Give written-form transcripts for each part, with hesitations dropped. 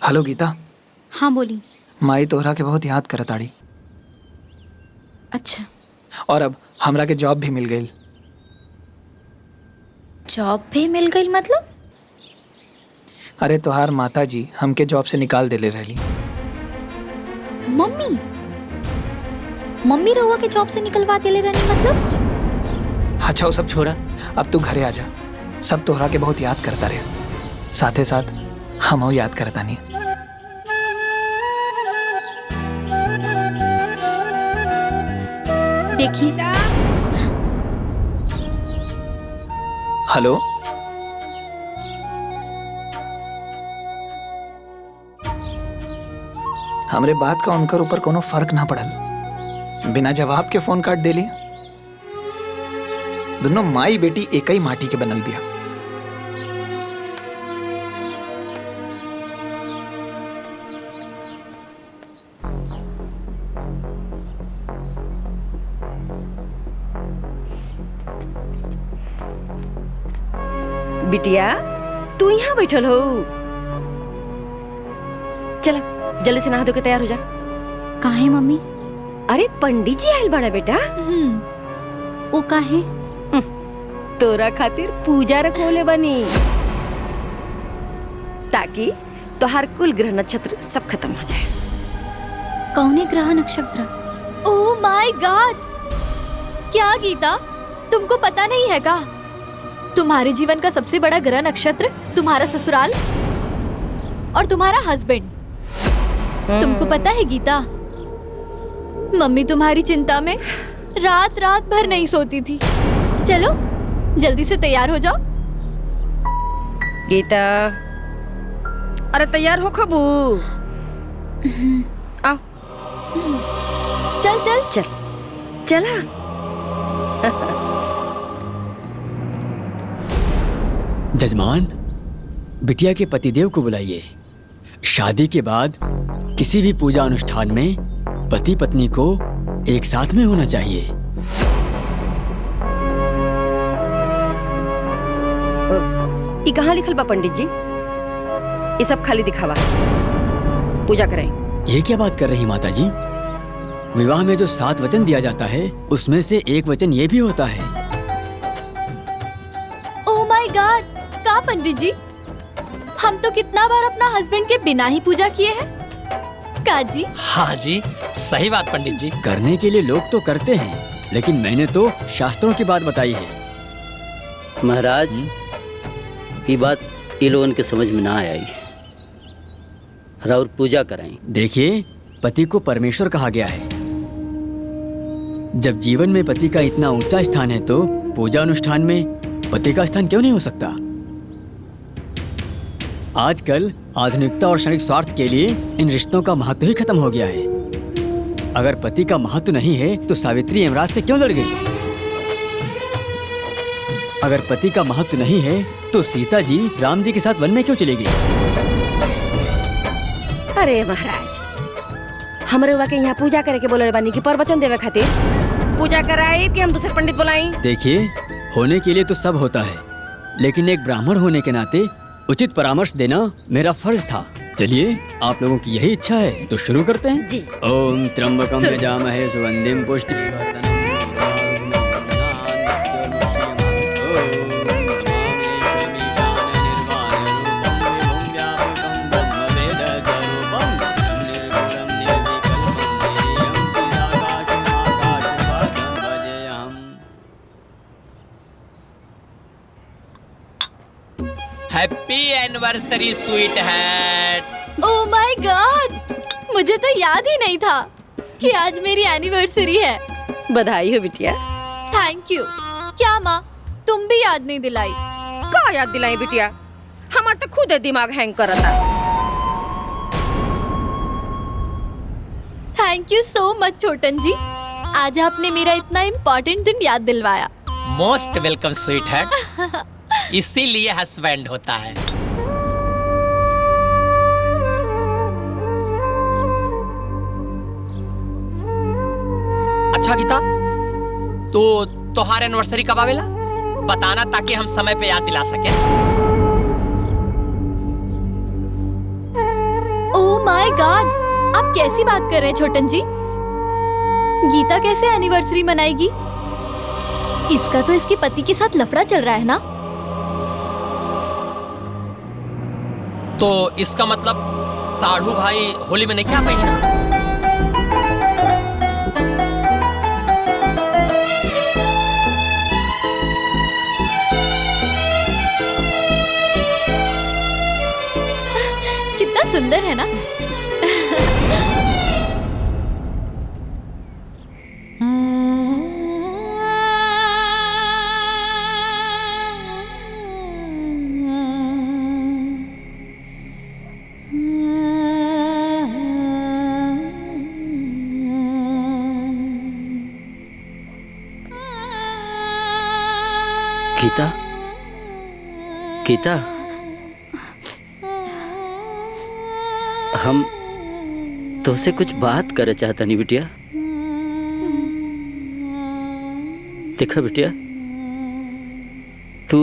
Hello Geeta. हाँ बोली। माई तोहरा के बहुत याद करत आड़ी। अच्छा, और अब हमरा के जॉब भी मिल गई। जॉब भी मिल गई मतलब? अरे तोहार माता जी हमके जॉब से निकाल देले रहली। मम्मी रहुआ के जॉब से निकलवा देले रहनी मतलब? अच्छा वो सब छोड़ा, अब तू घरे आ जा। सब तोहरा के बहुत याद करता रहे, साथे साथ हम याद करता नहीं। देखी। हेलो, हमरे बात का उनकर ऊपर कोनो फर्क ना पड़ल। बिना जवाब के फोन काट देली। दोनों माई बेटी एक ही माटी के बनल बिया। बिटिया तू यहाँ बैठल हो? चला जल्दी से नहा धो के तैयार हो जा। काहे मम्मी? अरे पंडित जी आयल बड़ा बेटा। वो काहे? तोरा खातिर पूजा रखोले बनी, ताकि तोहार कुल ग्रह नक्षत्र सब खत्म हो जाए। कौने ग्रह नक्षत्र? Oh my God! क्या गीता, तुमको पता नहीं है का? तुम्हारे जीवन का सबसे बड़ा ग्रह नक्षत्र तुम्हारा ससुराल और तुम्हारा हस्बैंड। तुमको पता है गीता, मम्मी तुम्हारी चिंता में रात रात भर नहीं सोती थी। चलो जल्दी से तैयार हो जाओ। गीता, अरे तैयार हो खबू। आओ। चल चल चल चला। जजमान, बिटिया के पतिदेव को बुलाइए। शादी के बाद किसी भी पूजा अनुष्ठान में पति पत्नी को एक साथ में होना चाहिए। ये कहाँ लिखल बा पंडित जी? ये सब खाली दिखावा। पूजा करें। ये क्या बात कर रही माता जी? विवाह में जो 7 वचन दिया जाता है उसमें से एक वचन ये भी होता है। Oh my God! का पंडित जी, हम तो कितना बार अपना हस्बैंड के बिना ही पूजा किए हैं। का जी? हाँ जी, सही बात पंडित जी। करने के लिए लोग तो करते हैं, लेकिन मैंने तो शास्त्रों की बात बताई है। महाराज, ये बात ये लोगों के समझ में ना आई। और पूजा कराएं। देखिए, पति को परमेश्वर कहा गया है। जब जीवन में पति का इतना ऊंचा स्थान है तो पूजा अनुष्ठान में पति का स्थान क्यों नहीं हो सकता? आजकल आधुनिकता और क्षणिक स्वार्थ के लिए इन रिश्तों का महत्व ही खत्म हो गया है। अगर पति का महत्व नहीं है तो सावित्री यमराज से क्यों लड़ गई? अगर पति का महत्व नहीं है तो सीता जी राम जी के साथ वन में क्यों चली गई? अरे महाराज, हमरे के यहाँ पूजा करे के बोले बानी की प्रवचन देवे खातिर पूजा कराए कि हम दूसरे पंडित बुलाई? देखिए, होने के लिए तो सब होता है, लेकिन एक ब्राह्मण होने के नाते उचित परामर्श देना मेरा फर्ज था। चलिए, आप लोगों की यही इच्छा है तो शुरू करते हैं जी। ओम त्र्यंबकम यजामहे सुगंधिम पुष्टि। Happy anniversary sweet heart. Oh my God, मुझे तो याद ही नहीं था कि आज मेरी एनिवर्सरी है। बधाई हो बिटिया। Thank you. क्या माँ, तुम भी याद नहीं दिलाई? का याद दिलाई बिटिया? हमार तो खुद दिमाग हैंग करता। थैंक यू सो मच छोटन जी, आज आपने मेरा इतना इम्पोर्टेंट दिन याद दिलवाया। Most welcome sweet heart. इसीलिए हस्बैंड होता है। अच्छा गीता, तो तोहार एनिवर्सरी कब आवेला? बताना ताकि हम समय पे याद दिला सके। माय गॉड, आप कैसी बात कर रहे हैं छोटन जी? गीता कैसे एनिवर्सरी मनाएगी? इसका तो इसके पति के साथ लफड़ा चल रहा है ना। तो इसका मतलब साढ़ू भाई होली में नहीं क्या पाई ना? कितना सुंदर है ना। गीता, गीता, हम तुझसे कुछ बात करे चाहता नहीं बिटिया। देखा बिटिया, तू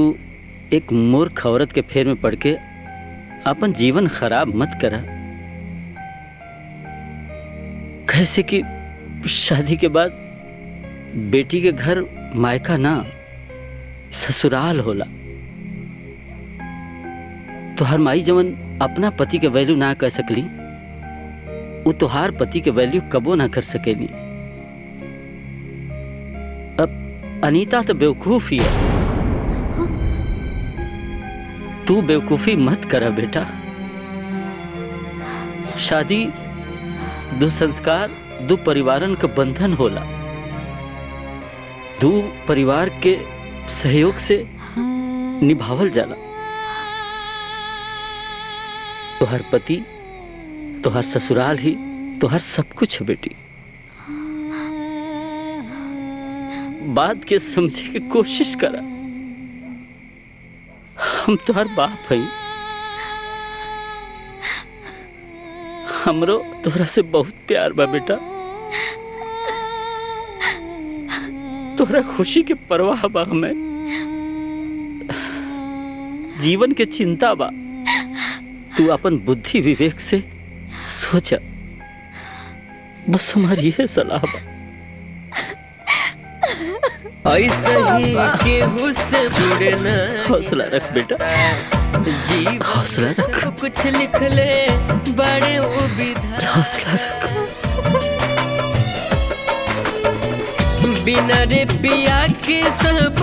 एक मूर्ख औरत के फेर में पड़ के अपन जीवन खराब मत करा। कैसे कि शादी के बाद बेटी के घर मायका ना ससुराल होला। तोहार माई जवन अपना पति के वैल्यू ना कर सकली, वो तोहार पति के वैल्यू कबो ना कर सकेली। अब अनीता तो बेवकूफ ही है। तू बेवकूफी मत करा बेटा। शादी दो संस्कार, दो परिवारन का बंधन होला। दो परिवार के सहयोग से निभावल जाला। तोहर पति, तोहर ससुराल ही तोहर सब कुछ है बेटी। बात के समझे की कोशिश करा। हम तोहर बाप हई। हमरो तोहरा से बहुत प्यार बा बेटा। तोहरा खुशी के परवाह बा, हमें जीवन के चिंता बा। तू अपन बुद्धि विवेक से सोचा, बस हमारी यह सलाह बा। ऐसा ही केहू से जुड़े ना। हौसला रख बेटा, हौसला रख। कुछ लिख ले बड़े विधाता। हौसला रख। बिना रे पिया के सब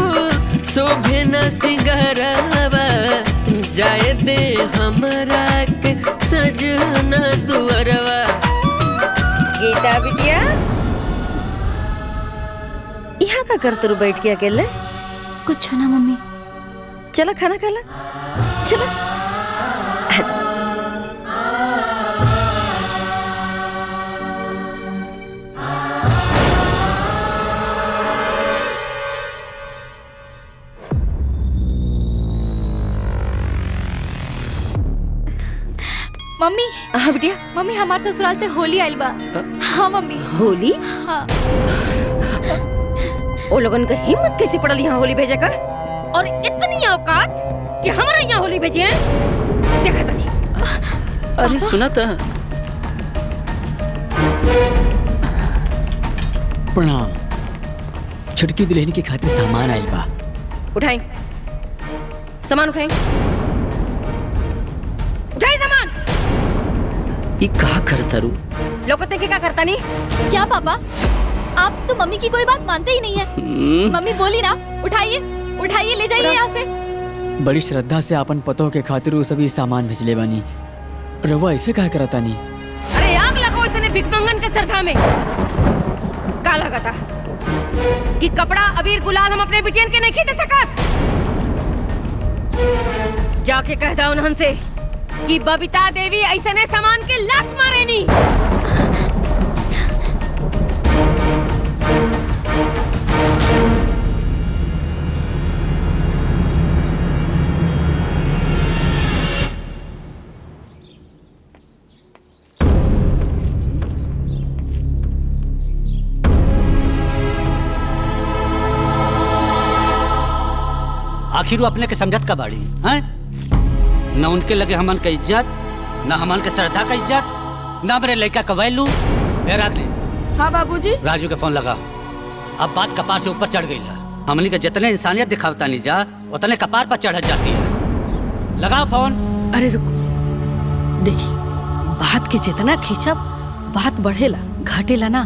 शोभे न सिंगारवा। जाए दे हमरा के सजना दुअरवा। गीता बिटिया, यहाँ का कर तू बैठ के अकेले? कुछ ना मम्मी। चला खाना खा ला। चला आजा। मम्मी, हाँ बिटिया। मम्मी हमारे ससुराल से होली आइल बा। हाँ मम्मी। होली? हाँ। ओ लोगन का हिम्मत कैसे पड़ल यहाँ होली भेजे का? और इतनी औकात कि हमारा यहाँ होली भेजे हैं? देखा था नहीं। अरे सुना था। प्रणाम। छुटकी दुल्हन की खातिर सामान आइल बा। उठाएं सामान, उठाएं उठाएं सामान। ये का करता रू? लोग देखे क्या करता नहीं? क्या पापा, आप तो मम्मी की कोई बात मानते ही नहीं है। मम्मी बोली ना, उठाइए उठाइए, ले जाइए यहाँ से। बड़ी श्रद्धा से अपन पतों के खातिर वो सभी सामान भेजले बानी। रवा ऐसे कहा करता नहीं? अरे आग लगाओ इसने भिखमंगन के सरथा में। का लगा था कि कपड़ा अबीर गुलाल हम अपने बिटियन के नहीं खींच सकत? जाके कह दा उन्हन से कि बबीता देवी ऐसे ने सामान के लात मारे नी। आखिर वो अपने के समझत का बाड़ी हैं? न उनके लगे हमन का इज्जत, न हमन के श्रद्धा का इज्जत। ना मेरे लड़का का वैल्यू। ए रागनी, हाँ बाबूजी। राजू के फोन लगा। अब बात कपार से ऊपर चढ़ गई है। हमनी के जितने इंसानियत दिखावता नहीं जा उतने कपार पर चढ़ जाती है। लगाओ फोन। अरे रुको, देखी बात के जितना खींचब बात बढ़ेला घटेला ना।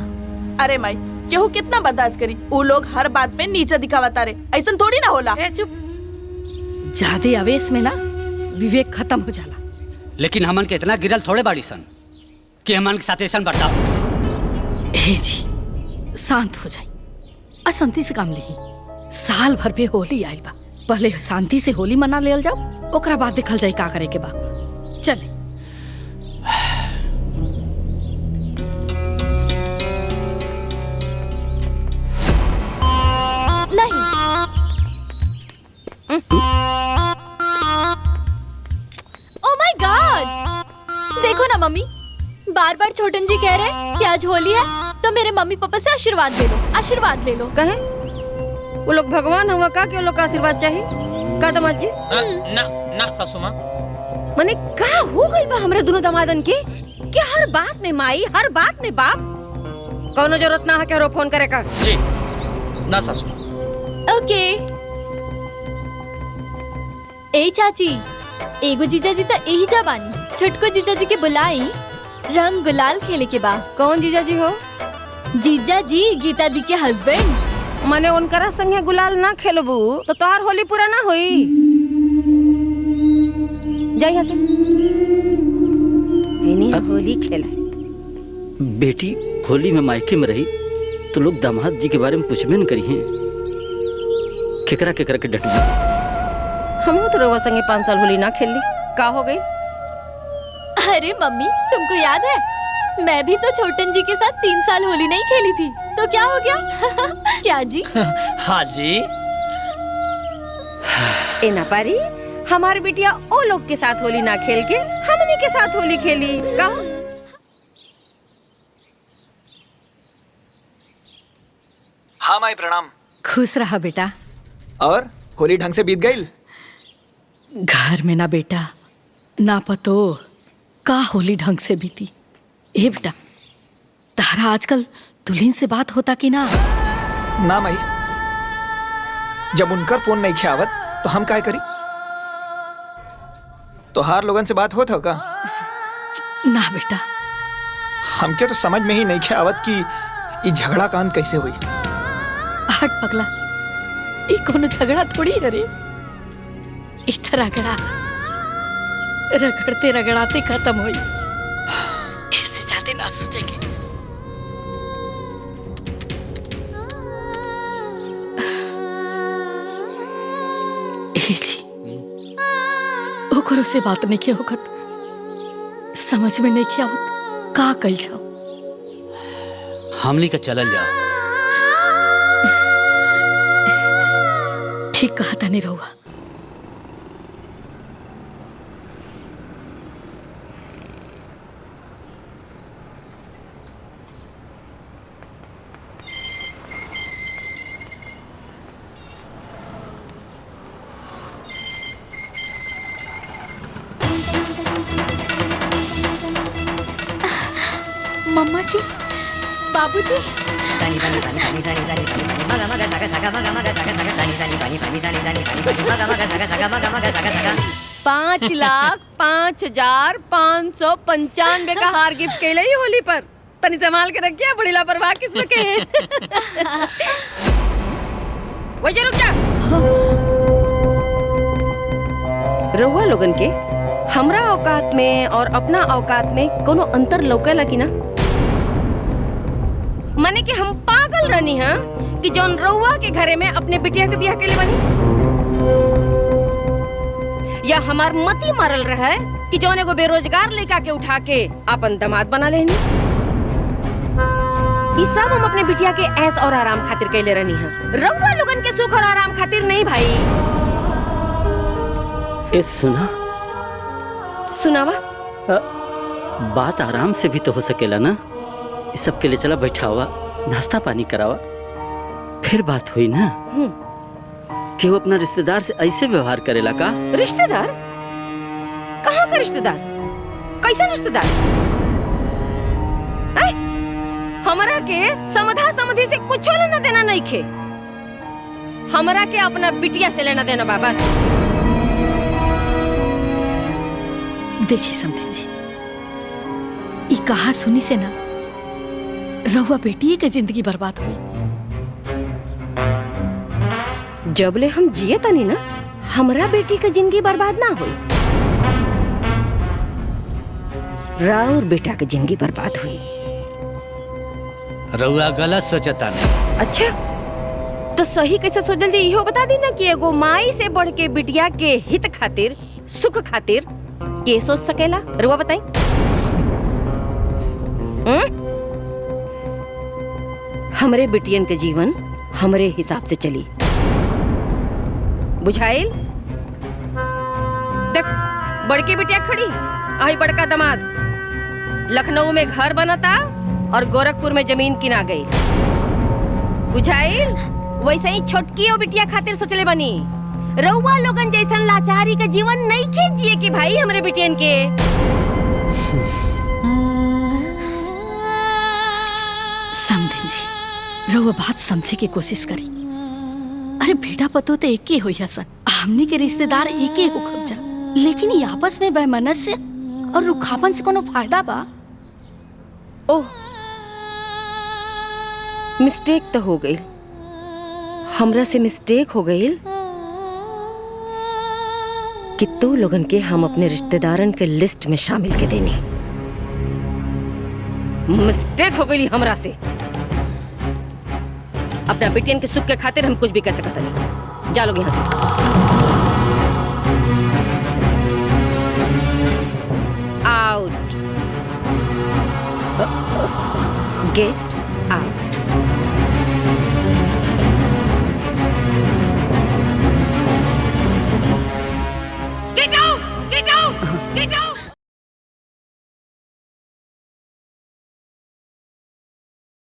अरे माई, केहू कितना बर्दाश्त करी? वो लोग हर बात में नीचे दिखावता रे, ऐसा थोड़ी ना होला। चुप। ज्यादा आवेश में ना विवेक खत्म हो जाला। लेकिन हमन के इतना गिरल थोड़े बाड़ी सन कि हमन के साथ ऐसा बर्ताव। हे जी, शांत हो जाई, अशांति से काम ली। साल भर पे होली आइल बा, पहले शांति से होली मना लेल जाओ, ओकरा बाद देखल जाई का करे के बा। चले। नहीं। Oh my God! देखो ना मम्मी, बार बार छोटन जी कह रहे हैं कि आज होली है, तो मेरे मम्मी पापा से आशीर्वाद ले लो, आशीर्वाद ले लो। कहे वो लोग भगवान हुआ का कि वो लोग का आशीर्वाद चाहिए का दामाद जी? ना ना सासू माँ, मने का हो गई बा हमरे दोनों दामादन के कि हर बात में माई, हर बात में बाप। कौनो जरूरत ना है के रो फोन करे का। जी ना सासू माँ। ओके। ए चाची, एगो जीजा जी तो यही जवानी, छटको जीजा जी के बुलाई रंग गुलाल खेले के बाद। कौन जीजा जी हो? जीजा जी गीता दी के हस्बैंड। मने उनकरा संगे गुलाल ना खेलबू तो तोहार होली पूरा ना होई। जा यहाँ से। इन्हीं होली खेला। बेटी होली में मायके में रही तो लोग दामाद जी के बारे में पूछबे न करी हैं। केकरा केकरा के डटू। हम तो रोवा संगे 5 साल होली ना खेल ली, का हो गई? अरे मम्मी, तुमको याद है मैं भी तो छोटन जी के साथ 3 साल होली नहीं खेली थी, तो क्या हो गया? क्या जी? हाँ जी। ए ना पारी, हमारी बिटिया ओ लोग के साथ होली ना खेल के हमनी के साथ होली खेली का? हाँ माई प्रणाम। खुश रहा बेटा। और होली ढंग से बीत गई? घर में ना बेटा ना पतो का होली ढंग से बीती। ए बेटा, तारा आजकल दुल्हन से बात होता कि ना? ना माई, जब उनकर फोन नहीं खियावत तो हम काय करी? तो हर लोगन से बात होता का? ना बेटा। हमके तो समझ में ही नहीं खियावत कि ये झगड़ा कांड कैसे हुई। हट पगला, ये कोनो झगड़ा थोड़ी है रे। इतना रगड़ा रगड़ते रगड़ाते खत्म हुई। इससे ज्यादा ना सोचेंगे। जी ओकरो से बात नहीं किया होगत, समझ में नहीं किया होत का कल जाओ। हमनी के चलल जाओ। ठीक कहा था नहीं रहुआ। मम्मा जी, बाबूजी। पाँच लाख 5,0595 का हार गिफ्ट कैले ही होली पर। तनी संभाल के रखिया, बड़ी लापरवाह किस्म के हैं। वही रुक जा। रहुआ लोगन के हमरा औकात में और अपना औकात में कोनो अंतर लौकेला कि ना? माने कि हम पागल रहनी है कि जौन रउआ के घरे में अपने बिटिया के ब्याह के लिए बनी, या हमार मती मारल रहा है कि जौन एगो बेरोजगार लड़का के उठा के अपन दामाद बना लेनी। इस सब हम अपने बिटिया के ऐश और आराम खातिर कैले रहनी है, रउआ लोगन के सुख और आराम खातिर नहीं भाई। ए सुना सुनावा। बात आराम से भी तो हो सकेला ना। इस सब के लिए चला बैठा हुआ, नाश्ता पानी करावा, फिर बात हुई ना। कि वो अपना रिश्तेदार से ऐसे व्यवहार करेला का? रिश्तेदार? कहाँ का रिश्तेदार? कैसा रिश्तेदार? हमरा के समधा समधि से कुछ लेना देना नहीं खे। हमरा के अपना बिटिया से लेना देना बा बस। देखिए समधी जी, ई कहा सुनी से ना रहुआ बेटी के जिंदगी बर्बाद हुई। जबले हम जिए तनी ना हमरा बेटी के जिंदगी बर्बाद ना हुई, राउर बेटा के जिंदगी बर्बाद हुई। रउआ गलत सोचता नहीं। अच्छा तो सही कैसे सोचल जी इहो बता दी ना कि एगो माई से बढ़ के बिटिया के हित खातिर सुख खातिर के सोच सकेला? रुआ बताई। हमरे बिटियन के जीवन हमरे हिसाब से चली, बुझाइल? देख बड़की बिटिया खड़ी, आई बड़का दामाद लखनऊ में घर बनता और गोरखपुर में जमीन किना गई, बुझाइल? वैसे ही छोटकी और बिटिया खातिर सोचले बनी। रउआ लोगन जैसन लाचारी का जीवन नहीं खींचिए कि भाई हमरे बिटियन के। समझी जी, रहुआ बात समझे की कोशिश करी। अरे बेटा पतो तो एक ही हो सन, हमनी के रिश्तेदार एक ही हो खबजा, लेकिन ये आपस में बेमनस और रुखापन से कोनो फायदा बा? ओह मिस्टेक तो हो गई, हमरा से मिस्टेक हो गई कि तू लोगन के हम अपने रिश्तेदारन के लिस्ट में शामिल के देनी। मिस्टेक हो गई हमरा से। अपना बेटियन के सुख के खातिर हम कुछ भी कर सकते नहीं। जा लोग यहाँ से। Out, get out. Get out! Get out! Get out!